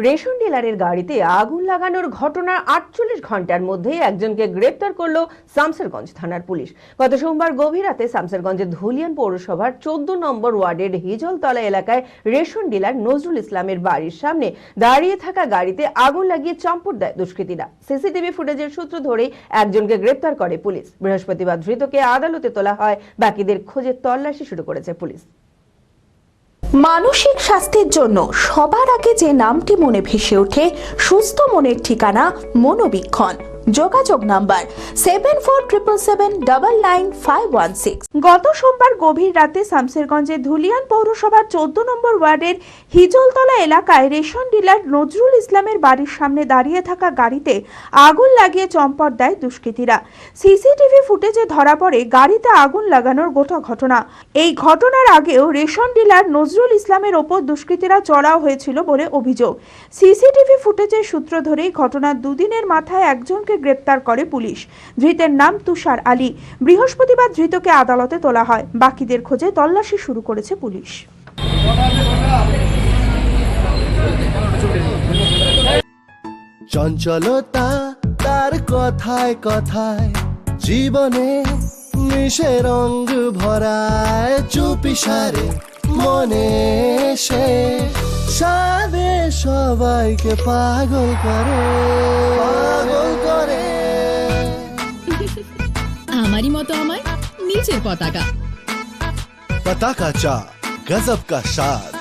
Ration ডিলারের গাড়িতে আগুন লাগানোর ঘটনার ৪৮ ঘন্টার মধ্যেই একজনকে গ্রেপ্তার করল শামসেরগঞ্জ থানার পুলিশ। গত সোমবার গভীর রাতে শামসেরগঞ্জের ধুলিয়ান পৌরসভার ১৪ নম্বর ওয়ার্ডের হিজলতলা এলাকায় রেশন ডিলার নজরুল ইসলামের বাড়ির সামনে দাঁড়িয়ে থাকা গাড়িতে আগুন লাগিয়ে চম্পট দেয় দুষ্কৃতীরা। সিসিটিভি ফুটেজের সূত্র ধরেই একজনকে গ্রেপ্তার করে পুলিশ। বৃহস্পতিবার ধৃতকে আদালতে তোলা হয়, বাকিদের খোঁজে তল্লাশি শুরু করেছে পুলিশ। মানসিক স্বাস্থ্যের জন্য সবার আগে যে নামটি মনে ভেসে ওঠে, সুস্থ মনের ঠিকানা মনোবীক্ষণ। যোগাযোগ নাম্বার 7477799516। গত সোমবার গভীর রাতে শামসেরগঞ্জের ধুলিয়ান পৌরসভার ১৪ নম্বর ওয়ার্ডের হিজলতলা এলাকায় রেশন ডিলার নজরুল ইসলামের বাড়ির সামনে দাঁড়িয়ে থাকা গাড়িতে আগুন লাগিয়ে চম্পট দেয় দুষ্কৃতীরা। সিসিটিভি ফুটেজে ধরা পড়ে গাড়িতে আগুন লাগানোর গোটা ঘটনা। এই ঘটনার আগেও রেশন ডিলার নজরুল ইসলামের ওপর দুষ্কৃতীরা চড়াও হয়েছিল বলে অভিযোগ। সিসিটিভি ফুটেজের সূত্র ধরেই ঘটনার দুদিনের মাথায় একজনকে গ্রেপ্তার করে পুলিশ। ধৃতের নাম তুষার আলী। বৃহস্পতিবার ধৃতকে আদালতে তোলা হয়, বাকিদের খোঁজে তল্লাশি শুরু করেছে পুলিশ। চঞ্চলতা তার কথায় কথায় জীবনে মিশে রঙ ভরায়, চুপি সারে মনে সে সাদে সবাইকে পাগল করে। আমারই মতো আমার নিচের পতাকা পতাকা চা, গজব কা স্বাদ।